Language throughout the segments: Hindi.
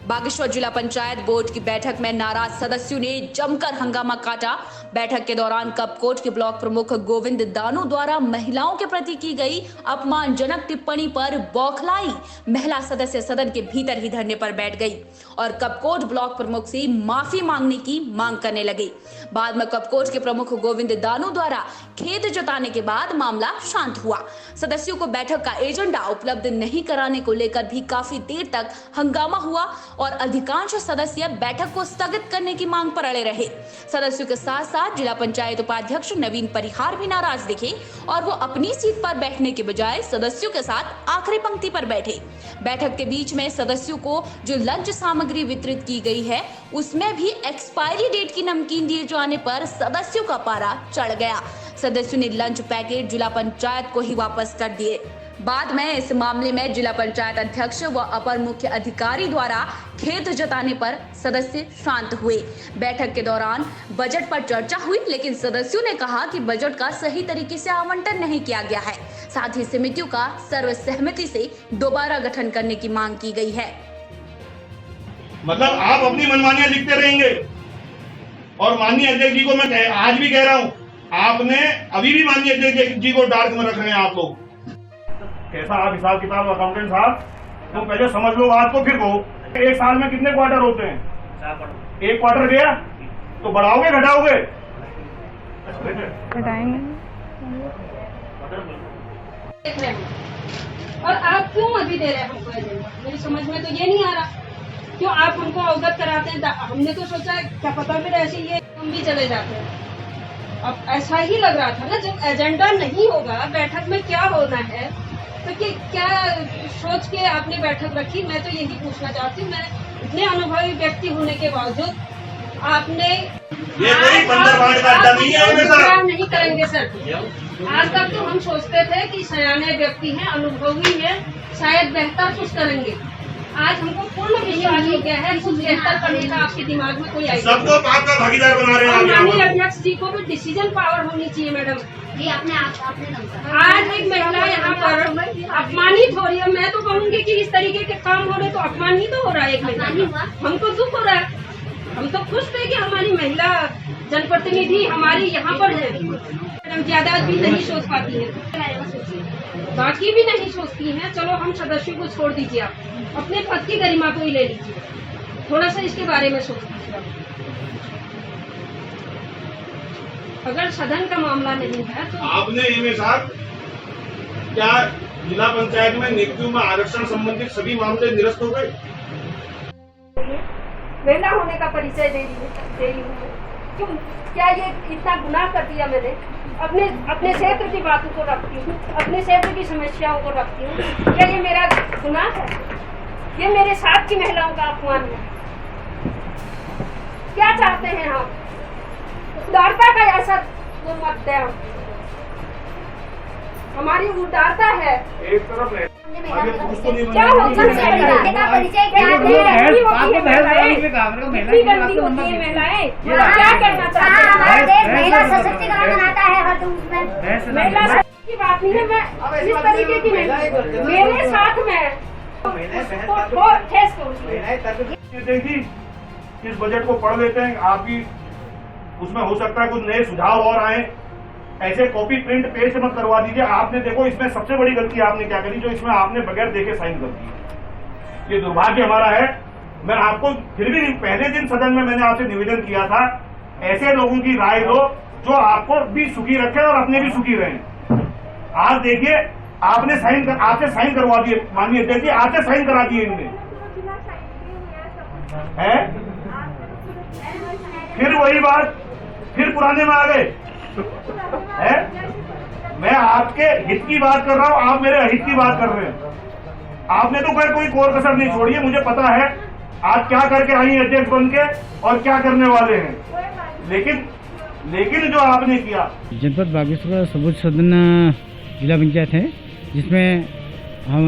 बागेश्वर जिला पंचायत बोर्ड की बैठक में नाराज सदस्यों ने जमकर हंगामा काटा। बैठक के दौरान कपकोट के ब्लॉक प्रमुख गोविंद दानू द्वारा महिलाओं के प्रति की गई अपमानजनक टिप्पणी पर बौखलाई महिला सदस्य सदन के भीतर ही धरने पर बैठ गई और कपकोट ब्लॉक प्रमुख से माफी मांगने की मांग करने लगी। बाद में कपकोट के प्रमुख गोविंद दानू द्वारा खेद जताने के बाद मामला शांत हुआ। सदस्यों को बैठक का एजेंडा उपलब्ध नहीं कराने को लेकर भी काफी देर तक हंगामा हुआ और अधिकांश सदस्य बैठक को स्थगित करने की मांग पर अड़े रहे। सदस्यों के साथ साथ जिला पंचायत उपाध्यक्ष नवीन परिहार भी नाराज दिखे और वो अपनी सीट पर बैठने के बजाय सदस्यों के साथ आखिरी पंक्ति पर बैठे। बैठक के बीच में सदस्यों को जो लंच सामग्री वितरित की गई है उसमें भी एक्सपायरी डेट की नमकीन दिए जाने पर सदस्यों का पारा चढ़ गया। सदस्यों ने लंच पैकेट जिला पंचायत को ही वापस कर दिए। बाद में इस मामले में जिला पंचायत अध्यक्ष व अपर मुख्य अधिकारी द्वारा खेद जताने पर सदस्य शांत हुए। बैठक के दौरान बजट पर चर्चा हुई, लेकिन सदस्यों ने कहा कि बजट का सही तरीके से आवंटन नहीं किया गया है। साथ ही समितियों का सर्वसहमति से दोबारा गठन करने की मांग की गई है। मतलब आप अपनी मनमानियां लिखते रहेंगे और माननीय अध्यक्ष जी को मैं आज भी कह रहा हूं, आपने अभी भी माननीय अध्यक्ष जी को डार्क में रख रहे हैं आप लोग। कैसा आप हिसाब किताब अकाउंटेंट साहब, तो पहले समझ लो बात को फिर कहो। एक साल में कितने क्वार्टर होते हैं? एक क्वार्टर गया तो बढ़ाओगे घटाओगे? घटाएंगे। और आप क्यों अभी दे रहे हैं हमको एजेंडा? मेरी समझ में तो ये नहीं आ रहा क्यों आप हमको अवगत कराते हैं। हमने तो सोचा क्या पता फिर ऐसे ही हम भी चले जाते हैं। अब ऐसा ही लग रहा था ना, जब एजेंडा नहीं होगा बैठक में क्या होना है तो कि क्या सोच के आपने बैठक रखी। मैं तो यही पूछना चाहती हूँ, मैं इतने अनुभवी व्यक्ति होने के बावजूद आपने ये कोई बंदरबांट का अड्डा नहीं है। नहीं करेंगे सर। आज तक तो हम सोचते थे कि सयाने व्यक्ति हैं, अनुभवी हैं, शायद बेहतर कुछ करेंगे। आज हमको पूर्ण विश्वास हो गया है कुछ बेहतर करने का आपके दिमाग में कोई आइडिया। सबको आपका भागीदार बना रहे हैं। माननीय अध्यक्ष जी को भी डिसीजन पावर होनी चाहिए मैडम। ये अपने आज एक महिला यहाँ पर अपमानित हो रही है। मैं तो कहूँगी कि इस तरीके के काम हो रहे तो अपमान ही तो हो रहा है एक महिला। हमको दुख हो रहा है। हम तो खुश थे कि हमारी महिला जनप्रतिनिधि हमारी यहाँ पर है। मैडम ज्यादा भी नहीं सोच पाती है, बाकी भी नहीं सोचती हैं। चलो हम सदस्यों को छोड़ दीजिए, आप अपने पद की गरिमा को ही ले लीजिए। थोड़ा सा इसके बारे में सोच लीजिए। अगर सदन का मामला नहीं है तो आपने एमए साहब क्या जिला पंचायत में नियुक्तियों में आरक्षण संबंधित सभी मामले निरस्त हो गए? महिला होने का परिचय दे रही हूँ। क्यों क्या ये इतना गुनाह कर दिया मैंने? अपने क्षेत्र की बातों को रखती हूँ, अपने क्षेत्र की समस्याओं को रखती हूँ। क्या ये मेरा गुनाह है? ये मेरे साथ की महिलाओं का अपमान है। क्या चाहते हैं हम? उदारता का ऐसा वो मत दे। हमारी उदारता है। एक तरफ है क्या होगा परिचय क्या है? महिलाएं क्या करना चाहते हैं? महिला सशक्तिकरण बनाता है हर उसमें। महिला की बात नहीं है। मैं इस तरीके की नहीं, मेरे साथ में इस बजट को पढ़ लेते हैं, आप भी उसमें हो सकता है कुछ नए सुझाव और आए। ऐसे कॉपी प्रिंट पेस्ट मत करवा दीजिए। आपने देखो इसमें सबसे बड़ी गलती आपने क्या करी, जो इसमें आपने बगैर देखे साइन कर दी। ये दुर्भाग्य हमारा है। मैं आपको फिर भी पहले दिन सदन में मैंने आपसे निवेदन किया था, ऐसे लोगों की राय लो जो आपको भी सुखी रखे और अपने भी सुखी रहे। आज देखिए आपने आपसे साइन करवा दिए माननीय अध्यक्ष जी, आपसे साइन करा दिए इनने। फिर वही बात, फिर पुराने में आ गए है। मैं आपके हित की बात कर रहा हूँ, आप मेरे अहित की बात कर रहे हैं। आपने तो कोई कोर कसर नहीं छोड़ी है। मुझे पता है आप क्या करके आई अध्यक्ष बन के और क्या करने वाले हैं, लेकिन जो आपने किया। जनपद बागेश्वर सर्वोच्च सदन जिला पंचायत है, जिसमें हम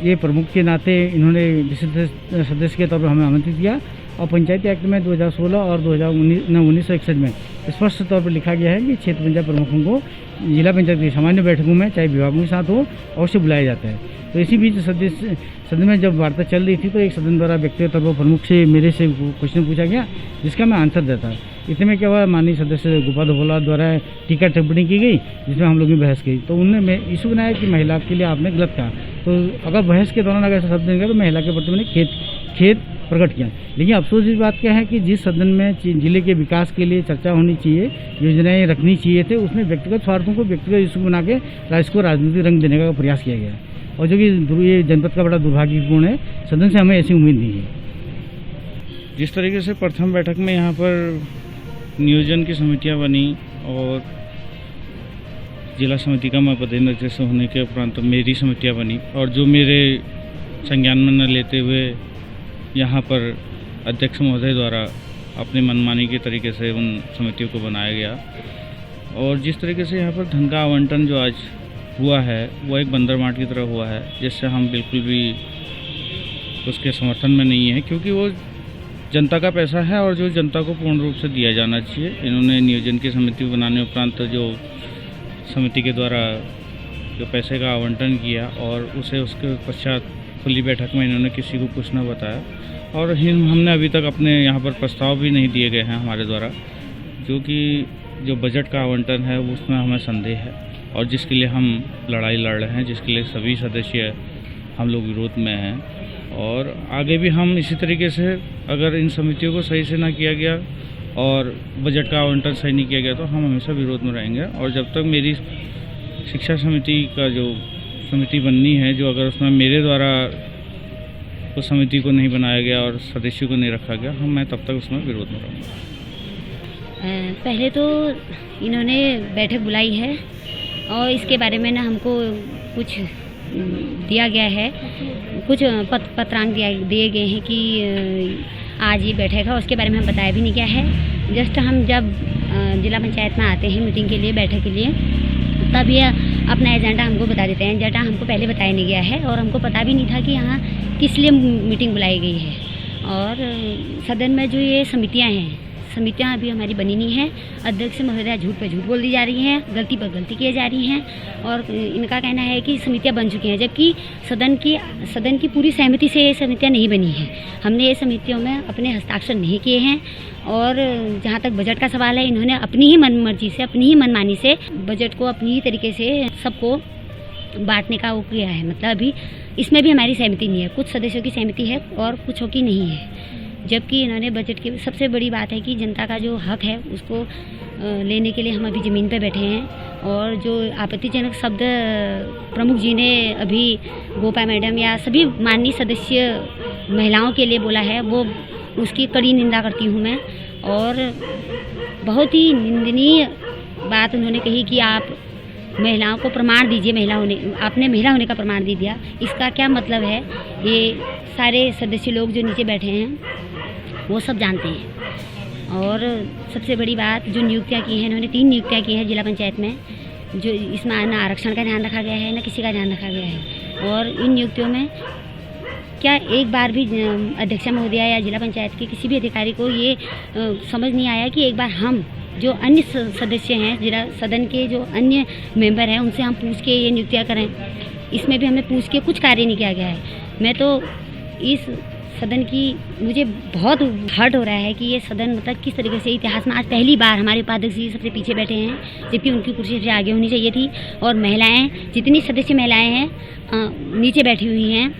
ये प्रमुख के नाते इन्होंने विशिष्ट सदस्य के तौर पर हमें आमंत्रित किया और पंचायती एक्ट में 2016 और 1961 में स्पष्ट तौर पर लिखा गया है कि क्षेत्र पंचायत प्रमुखों को जिला पंचायत की सामान्य बैठकों में चाहे विभागों के साथ हो अवश्य बुलाया जाता है। तो इसी बीच सदन में जब वार्ता चल रही थी तो एक सदन द्वारा व्यक्तिगत तौर पर प्रमुख से मेरे से क्वेश्चन पूछा गया जिसका मैं आंसर देता। इतने में क्या हुआ, माननीय सदस्य गोपाल धोला द्वारा टीका टिप्पणी की गई जिसमें हम लोग ने बहस की। तो उन्होंने इशू बनाया कि महिला के लिए आपने गलत कहा। तो अगर बहस के दौरान अगर ऐसा शब्द निकला तो महिला के प्रति मैंने खेद प्रकट किया। लेकिन अफसोस इस बात क्या है कि जिस सदन में जिले के विकास के लिए चर्चा होनी चाहिए, योजनाएं रखनी चाहिए थे, उसमें व्यक्तिगत स्वार्थों को व्यक्तिगत इशू बना के इसको राजनीतिक रंग देने का प्रयास किया गया और जो कि ये जनपद का बड़ा दुर्भाग्यपूर्ण है। सदन से हमें ऐसी उम्मीद नहीं है। जिस तरीके से प्रथम बैठक में यहाँ पर नियोजन की समितियाँ बनी और जिला समिति का मैं पदाध्यक्ष होने के उपरांत मेरी समितियाँ बनी और जो मेरे संज्ञान में न लेते हुए यहाँ पर अध्यक्ष महोदय द्वारा अपने मनमानी के तरीके से उन समितियों को बनाया गया और जिस तरीके से यहाँ पर धन का आवंटन जो आज हुआ है वो एक बंदर माट की तरह हुआ है, जिससे हम बिल्कुल भी उसके समर्थन में नहीं है, क्योंकि वो जनता का पैसा है और जो जनता को पूर्ण रूप से दिया जाना चाहिए। इन्होंने नियोजन की समिति बनाने उपरांत जो समिति के द्वारा जो पैसे का आवंटन किया और उसे उसके पश्चात खुली बैठक में इन्होंने किसी को कुछ न बताया और हमने अभी तक अपने यहाँ पर प्रस्ताव भी नहीं दिए गए हैं हमारे द्वारा, जो कि जो बजट का आवंटन है उसमें हमें संदेह है और जिसके लिए हम लड़ाई लड़ रहे हैं, जिसके लिए सभी सदस्य हम लोग विरोध में हैं। और आगे भी हम इसी तरीके से अगर इन समितियों को सही से ना किया गया और बजट का आवंटन सही नहीं किया गया तो हम हमेशा विरोध में रहेंगे। और जब तक मेरी शिक्षा समिति का जो समिति बननी है, जो अगर उसमें मेरे द्वारा उस समिति को नहीं बनाया गया और सदस्यों को नहीं रखा गया, मैं तब तक उसमें विरोध में रहूँगा। पहले तो इन्होंने बैठक बुलाई है और इसके बारे में ना हमको कुछ दिया गया है, कुछ पत्रांक दिए गए हैं कि आज ये बैठक है, उसके बारे में हम बताया भी नहीं गया है। जस्ट हम जब जिला पंचायत में आते हैं मीटिंग के लिए, बैठक के लिए, तब ये अपना एजेंडा हमको बता देते हैं। एजेंडा हमको पहले बताया नहीं गया है और हमको पता भी नहीं था कि यहाँ किस लिए मीटिंग बुलाई गई है। और सदन में जो ये समितियाँ अभी हमारी बनी नहीं है। अध्यक्ष महोदया झूठ पे झूठ बोल दी जा रही हैं, गलती पर गलती किए जा रही हैं और इनका कहना है कि समितियाँ बन चुकी हैं, जबकि सदन की पूरी सहमति से ये समितियाँ नहीं बनी हैं। हमने ये समितियों में अपने हस्ताक्षर नहीं किए हैं और जहाँ तक बजट का सवाल है, इन्होंने अपनी ही मनमर्जी से, अपनी ही मनमानी से बजट को अपनी ही तरीके से सबको बांटने का वो किया है। मतलब अभी इसमें भी हमारी सहमति नहीं है, कुछ सदस्यों की सहमति है और कुछों की नहीं है। जबकि इन्होंने बजट की सबसे बड़ी बात है कि जनता का जो हक है उसको लेने के लिए हम अभी ज़मीन पर बैठे हैं। और जो आपत्तिजनक शब्द प्रमुख जी ने अभी गोपा मैडम या सभी माननीय सदस्य महिलाओं के लिए बोला है, वो उसकी कड़ी निंदा करती हूँ मैं। और बहुत ही निंदनीय बात उन्होंने कही कि आप महिलाओं को प्रमाण दीजिए, आपने महिला होने का प्रमाण दे दिया। इसका क्या मतलब है, ये सारे सदस्य लोग जो नीचे बैठे हैं वो सब जानते हैं। और सबसे बड़ी बात, जो नियुक्तियाँ की हैं, इन्होंने 3 नियुक्तियाँ की हैं जिला पंचायत में, जो इसमें न आरक्षण का ध्यान रखा गया है, न किसी का ध्यान रखा गया है। और इन नियुक्तियों में क्या एक बार भी अध्यक्ष महोदया या जिला पंचायत के किसी भी अधिकारी को ये समझ नहीं आया कि एक बार हम जो अन्य सदस्य हैं, जिला सदन के जो अन्य मेंबर हैं, उनसे हम पूछ के ये नियुक्तियाँ करें। इसमें भी हमने पूछ के कुछ कार्य नहीं किया गया है। मैं तो इस सदन की, मुझे बहुत हर्ट हो रहा है कि ये सदन मतलब किस तरीके से इतिहास में आज पहली बार हमारे उपाध्यक्ष जी सबसे पीछे बैठे हैं, जबकि उनकी कुर्सी से आगे होनी चाहिए थी। और महिलाएं, जितनी सदस्य महिलाएं हैं नीचे बैठी हुई हैं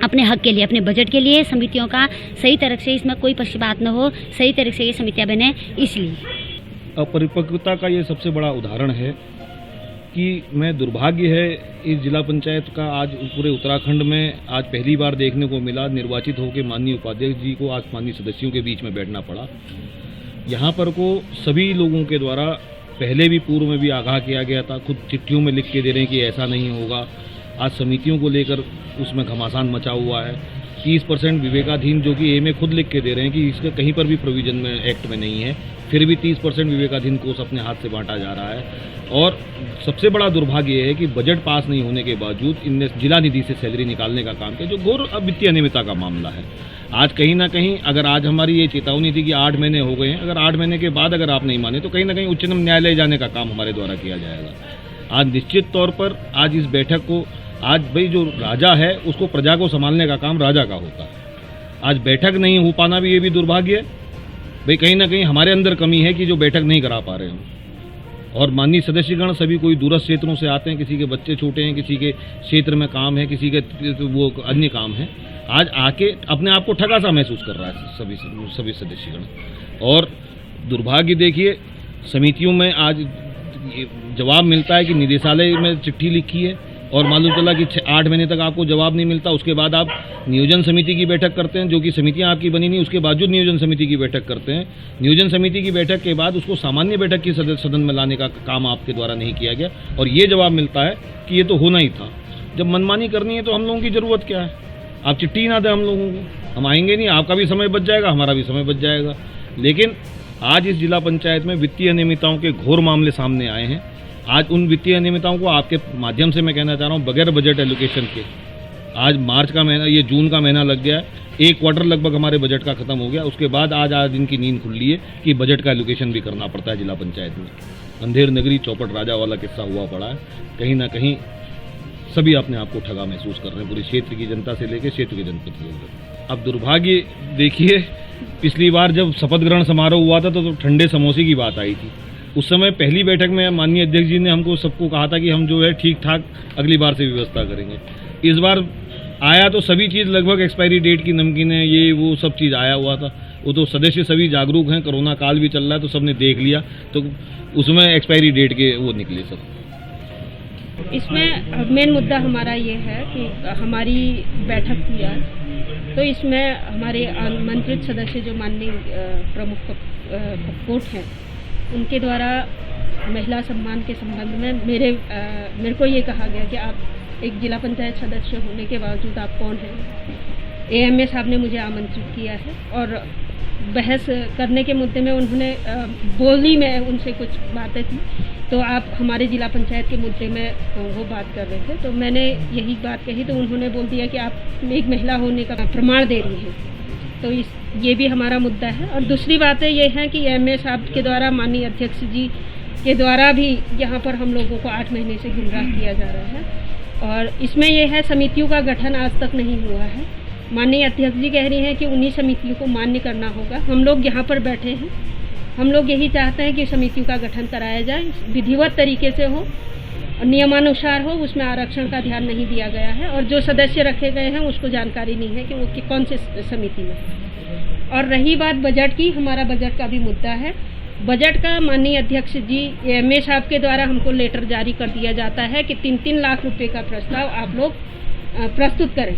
अपने हक के लिए, अपने बजट के लिए। समितियों का सही तरह से, इसमें कोई पक्षपात न हो, सही तरह से ये समितियाँ बने। इसलिए अपरिपक्वता का ये सबसे बड़ा उदाहरण है कि मैं दुर्भाग्य है इस जिला पंचायत का आज पूरे उत्तराखंड में आज पहली बार देखने को मिला। निर्वाचित होकर माननीय उपाध्यक्ष जी को आज माननीय सदस्यों के बीच में बैठना पड़ा। यहाँ पर को सभी लोगों के द्वारा पहले भी पूर्व में भी आगाह किया गया था, खुद चिट्ठियों में लिख के दे रहे हैं कि ऐसा नहीं होगा। आज समितियों को लेकर उसमें घमासान मचा हुआ है। 30% विवेकाधीन, जो कि ए में खुद लिख के दे रहे हैं कि इसका कहीं पर भी प्रोविजन में एक्ट में नहीं है, फिर भी 30% विवेकाधीन कोष अपने हाथ से बांटा जा रहा है। और सबसे बड़ा दुर्भाग्य ये है कि बजट पास नहीं होने के बावजूद इनने जिला निधि से सैलरी निकालने का काम किया, जो घोर वित्तीय अनियमितता का मामला है। आज कहीं ना कहीं अगर आज हमारी ये चेतावनी थी कि 8 महीने हो गए हैं, अगर 8 महीने के बाद अगर आप नहीं माने तो कहीं ना कहीं उच्चतम न्यायालय जाने का काम हमारे द्वारा किया जाएगा। आज निश्चित तौर पर आज इस बैठक को, आज भाई जो राजा है उसको प्रजा को संभालने का काम राजा का होता है। आज बैठक नहीं हो पाना भी ये भी दुर्भाग्य है भाई, कहीं ना कहीं हमारे अंदर कमी है कि जो बैठक नहीं करा पा रहे हम। और माननीय सदस्यगण सभी कोई दूरस्थ क्षेत्रों से आते हैं, किसी के बच्चे छोटे हैं, किसी के क्षेत्र में काम है, किसी के वो अन्य काम है, आज आके अपने आप को ठगा सा महसूस कर रहा है सभी सदस्यगण। और दुर्भाग्य देखिए, समितियों में आज जवाब मिलता है कि निदेशालय में चिट्ठी लिखी है और मालूम चला कि 8 महीने तक आपको जवाब नहीं मिलता। उसके बाद आप नियोजन समिति की बैठक करते हैं, जो कि समितियां आपकी बनी नहीं, उसके बावजूद नियोजन समिति की बैठक करते हैं। नियोजन समिति की बैठक के बाद उसको सामान्य बैठक की सदन में लाने का काम आपके द्वारा नहीं किया गया और ये जवाब मिलता है कि ये तो होना ही था। जब मनमानी करनी है तो हम लोगों की ज़रूरत क्या है? आप चिट्ठी ही ना दें हम लोगों को, हम आएंगे नहीं, आपका भी समय बच जाएगा, हमारा भी समय बच जाएगा। लेकिन आज इस जिला पंचायत में वित्तीय अनियमितताओं के घोर मामले सामने आए हैं। आज उन वित्तीय अनियमितताओं को आपके माध्यम से मैं कहना चाह रहा हूँ, बगैर बजट एलोकेशन के आज मार्च का महीना, ये जून का महीना लग गया, 1 क्वार्टर लगभग हमारे बजट का खत्म हो गया। उसके बाद आज इनकी नींद खुल ली है कि बजट का एलोकेशन भी करना पड़ता है जिला पंचायत में। अंधेर नगरी चौपट राजा वाला किस्सा हुआ पड़ा है। कहीं ना कहीं सभी अपने आप को ठगा महसूस कर रहे हैं, पूरे क्षेत्र की जनता से लेकर क्षेत्र के जनप्रतिनिधि। अब दुर्भाग्य देखिए, पिछली बार जब शपथ ग्रहण समारोह हुआ था तो ठंडे समोसे की बात आई थी। उस समय पहली बैठक में माननीय अध्यक्ष जी ने हमको सबको कहा था कि हम जो है ठीक ठाक अगली बार से व्यवस्था करेंगे। इस बार आया तो सभी चीज़ लगभग एक्सपायरी डेट की नमकीनें, ये वो सब चीज़ आया हुआ था। वो तो सदस्य सभी जागरूक हैं, कोरोना काल भी चल रहा है तो सबने देख लिया, तो उसमें एक्सपायरी डेट के वो निकले सब। इसमें मेन मुद्दा हमारा ये है कि हमारी बैठक थी आज, तो इसमें हमारे आमंत्रित सदस्य जो माननीय प्रमुख कोर्ट हैं, उनके द्वारा महिला सम्मान के संबंध में मेरे को ये कहा गया कि आप एक जिला पंचायत सदस्य होने के बावजूद आप कौन हैं। एएमए साहब ने मुझे आमंत्रित किया है और बहस करने के मुद्दे में उन्होंने बोली में उनसे कुछ बातें थी, तो आप हमारे जिला पंचायत के मुद्दे में वो बात कर रहे थे, तो मैंने यही बात कही, तो उन्होंने बोल दिया कि आप एक महिला होने का प्रमाण दे रही हैं। तो ये भी हमारा मुद्दा है। और दूसरी बातें ये हैं कि एमए साहब के द्वारा, माननीय अध्यक्ष जी के द्वारा भी यहाँ पर हम लोगों को 8 महीने से गुमराह किया जा रहा है। और इसमें यह है, समितियों का गठन आज तक नहीं हुआ है। माननीय अध्यक्ष जी कह रही हैं कि उन्हीं समितियों को मान्य करना होगा। हम लोग यहाँ पर बैठे हैं, हम लोग यही चाहते हैं कि समितियों का गठन कराया जाए, विधिवत तरीके से हो, नियमानुसार हो, उसमें आरक्षण का ध्यान नहीं दिया गया है और जो सदस्य रखे गए हैं उसको जानकारी नहीं है कि वो कौन से समिति में। और रही बात बजट की, हमारा बजट का भी मुद्दा है। बजट का माननीय अध्यक्ष जी एमए साहब के द्वारा हमको लेटर जारी कर दिया जाता है कि 3-3 लाख रुपए का प्रस्ताव आप लोग प्रस्तुत करें।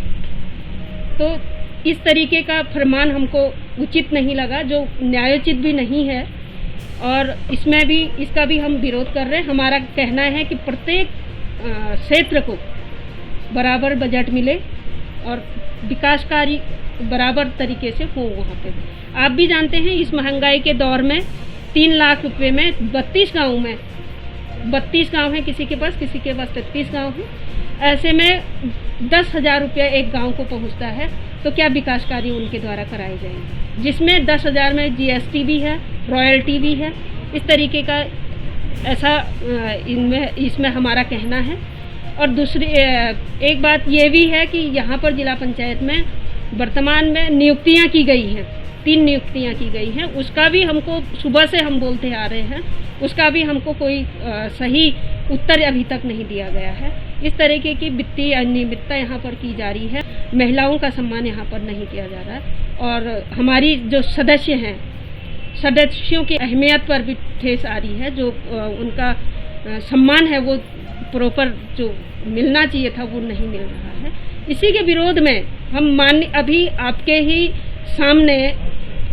तो इस तरीके का फरमान हमको उचित नहीं लगा, जो न्यायोचित भी नहीं है, और इसमें भी इसका भी हम विरोध कर रहे हैं। हमारा कहना है कि प्रत्येक क्षेत्र को बराबर बजट मिले और विकास कार्य बराबर तरीके से हो। वहाँ पे आप भी जानते हैं, इस महंगाई के दौर में 3 लाख रुपए में 32 गाँव में 32 गाँव हैं, किसी के पास 33 गाँव हैं, ऐसे में 10,000 रुपया एक गांव को पहुंचता है, तो क्या विकास कार्य उनके द्वारा कराए जाएंगे, जिसमें 10,000 में जीएसटी भी है, रॉयल्टी भी है। इस तरीके का ऐसा इसमें हमारा कहना है। और दूसरी एक बात ये भी है कि यहाँ पर जिला पंचायत में वर्तमान में नियुक्तियाँ की गई हैं, 3 नियुक्तियाँ की गई हैं, उसका भी हमको सुबह से हम बोलते आ रहे हैं, उसका भी हमको कोई सही उत्तर अभी तक नहीं दिया गया है। इस तरीके की वित्तीय अनियमितता यहाँ पर की जा रही है, महिलाओं का सम्मान यहाँ पर नहीं किया जा रहा है। और हमारी जो सदस्य हैं, सदस्यों की अहमियत पर भी ठेस आ रही है, जो उनका सम्मान है वो प्रॉपर जो मिलना चाहिए था वो नहीं मिल रहा है। इसी के विरोध में हम अभी आपके ही सामने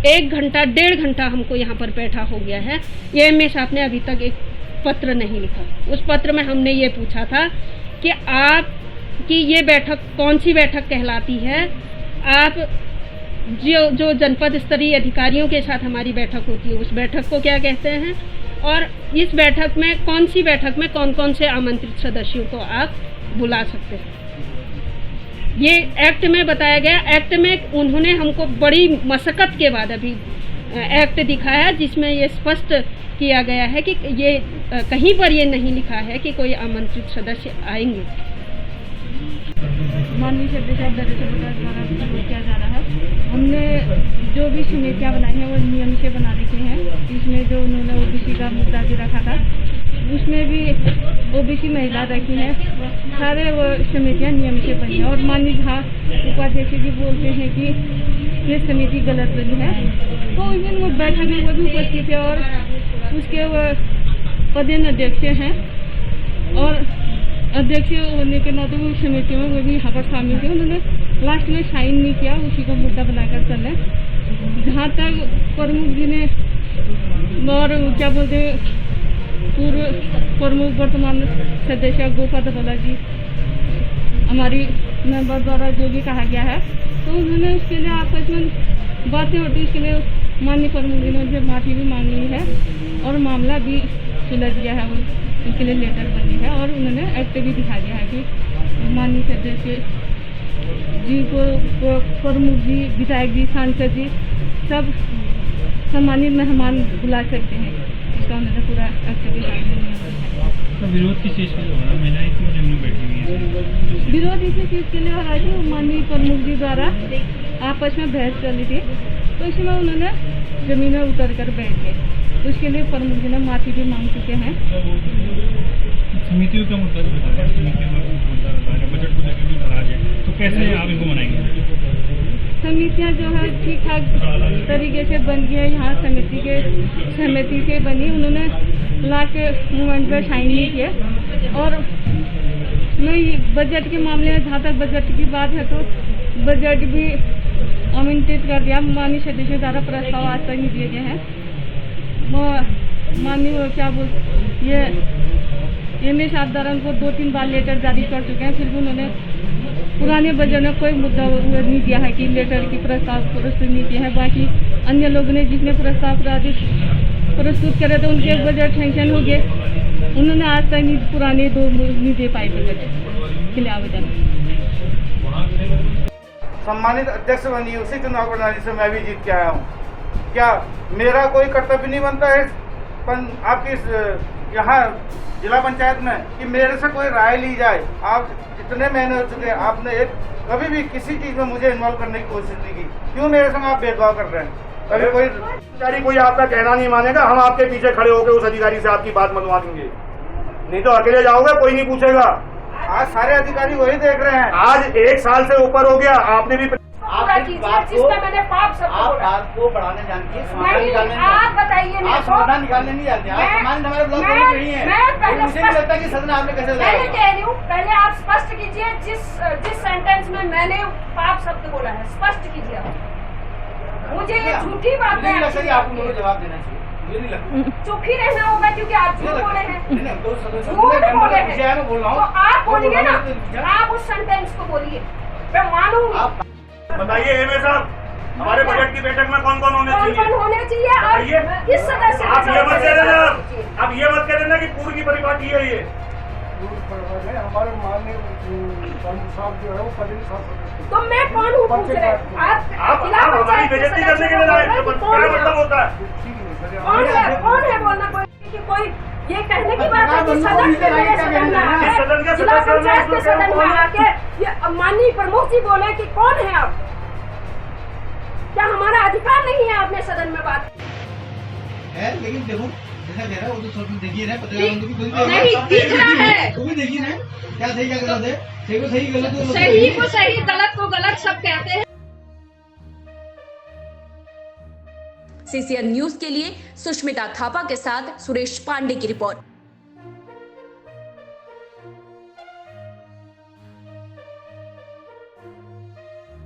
1 घंटा 1.5 घंटा हमको यहाँ पर बैठा हो गया है। एएमए साहब ने अभी तक एक पत्र नहीं लिखा। उस पत्र में हमने ये पूछा था कि आपकी ये बैठक कौन सी बैठक कहलाती है, आप जो जनपद स्तरीय अधिकारियों के साथ हमारी बैठक होती है उस बैठक को क्या कहते हैं, और इस बैठक में कौन सी बैठक में कौन कौन से आमंत्रित सदस्यों को आप बुला सकते हैं। ये एक्ट में बताया गया। एक्ट में उन्होंने हमको बड़ी मशक्कत के बाद अभी एक्ट दिखाया जिसमें ये स्पष्ट किया गया है कि ये कहीं पर ये नहीं लिखा है कि कोई आमंत्रित सदस्य आएंगे। माननीय सदस्य द्वारा किया जा रहा है। हमने जो भी समितियाँ बनाई हैं वो नियम से बना रखी हैं। इसमें जो उन्होंने ओबीसी का मुद्दा भी रखा था उसमें भी ओबीसी महिला रखी है। सारे वो समितियाँ नियम से बनी है और माननीय झा उपाध्यक्ष जी बोलते हैं कि ये समिति गलत बनी है। तो इवन वो बैठक में वो भी उपस्थित है और उसके वो पदेन अध्यक्ष हैं और अध्यक्ष होने के नाते वो समिति में वो भी यहाँ पर शामिल थे। उन्होंने लास्ट में साइन नहीं किया, उसी को मुद्दा बनाकर चले। जहाँ तक प्रमुख जी ने और क्या बोलते पूर्व प्रमुख वर्तमान सदस्य गोपा दफला जी हमारी मेंबर द्वारा जो भी कहा गया है तो उन्होंने उसके लिए आपस में बातें होती उसके लिए माननीय प्रमुख जी ने उनसे माफ़ी भी मांग ली है और मामला भी सुलझ गया है। उसके लिए लेटर बनी है और उन्होंने एक्ट भी दिखा दिया है कि माननीय सदस्य जी को प्रमुख जी, विधायक जी, सांसद जी सब सम्मानित मेहमान बुला सकते हैं। इसका उन्होंने पूरा एक्ट भी दिखा दिया। विरोध किस चीज़ के लिए हो रहा है? महिलाएं क्यों जमीन में बैठी हुई हैं? विरोध इसी चीज़ के लिए हो रहा है कि माननीय प्रमुख जी द्वारा आपस में बहस चली थी तो इसमें उन्होंने जमीन में उतर कर बैठ गए। उसके लिए प्रमुख जी ने माफ़ी भी मांग चुके हैं। समितियों का मुद्दा जो बताया, समितियों का मुद्दा बताया, बजट को लेकर भी नाराज है, तो कैसे आप इनको मनाएंगे? समितियाँ जो है ठीक ठाक तरीके से बन गई है। यहाँ सहमति से बनी। उन्होंने लास्ट मूवमेंट पर साइन नहीं किए और नहीं बजट के मामले में जहाँ तक बजट की बात है तो बजट भी आमंत्रित कर दिया। माननीय सदस्य द्वारा प्रस्ताव आज तक नहीं दिए गए हैं। माननीय क्या बोल ये एमएस द्वारा उनको 2-3 बार लेटर जारी कर चुके हैं, फिर भी उन्होंने पुराने बजट में कोई मुद्दा नहीं दिया है कि लेटर की प्रस्ताव प्रस्तुत नहीं किया है। बाकी अन्य लोगों ने जिसने प्रस्ताव प्रस्तुत करे तो उनके बजट सैंक्शन हो गए। उन्होंने आज तक पुराने 2 नहीं दे पाए बजट के लिए आवेदन। सम्मानित अध्यक्ष बनी उसी चुनाव प्रणाली से मैं भी जीत के आया हूँ। क्या मेरा कोई कर्तव्य नहीं बनता है आपकी यहाँ जिला पंचायत में कि मेरे से कोई राय ली जाए? आप इतने महीने हो चुके हैं, आपने कभी भी किसी चीज में मुझे इन्वॉल्व करने की कोशिश नहीं की। क्यों मेरे संग आप भेदभाव कर रहे हैं? कभी कोई अधिकारी कोई आपका कहना नहीं मानेगा, हम आपके पीछे खड़े होकर उस अधिकारी से आपकी बात मनवा देंगे। नहीं तो अकेले जाओगे, कोई नहीं पूछेगा। आज सारे अधिकारी वही देख रहे हैं। आज 1 साल से ऊपर हो गया, आपने भी मैंने पाप सब को बढ़ाने जानती है, आप बताइए। आप समाधान निकालने नहीं जानते। आप समाधान हमारे ब्लॉक में नहीं है। मुझे नहीं लगता कि सदन आपने कैसे मैं कह रही हूँ, पहले आप स्पष्ट कीजिए जिस सेंटेंस में मैंने पाप शब्द बोला है, स्पष्ट कीजिए। मुझे ये झूठी बात है। आपको जवाब देना चाहिए। मुझे नहीं लगता चुप ही रहना होगा क्योंकि आप झूठ बोले हैं। झूठ बोले हैं तो आप बोलिए ना, आप उस सेंटेंस को बोलिए, मैं मानूंगी। बताइए एमए साहब, हमारे बजट की बैठक में कौन कौन होने चाहिए? आप किस सदस्य? आप ये मत कह देना, आप ये मत कह देना कि पूर्व की परिपाटी है ये। हमारे माननीय साहब जो है वो पद तो मैं कौन हूँ पूछ रहे? आप हमारी बेइज्जती करने के लिए लाए, मतलब होता है। कौन है बोलना? कोई ये कहने की बात है कि सदन के जिला पंचायत के सदन में आके ये माननीय प्रमुख जी बोले कि कौन है आप? क्या हमारा अधिकार नहीं है अपने सदन में बात? है, लेकिन देखो जैसा कह रहा है वो तो सब देखिए ना, पत्रकारों को भी नहीं दिख रहा है। वो भी देखिए ना क्या सही क्या गलत है। सही को सही, गलत को सही को सही, गलत को गलत सब कहते हैं। सीसीएन न्यूज के लिए सुष्मिता थापा के साथ सुरेश पांडे की रिपोर्ट।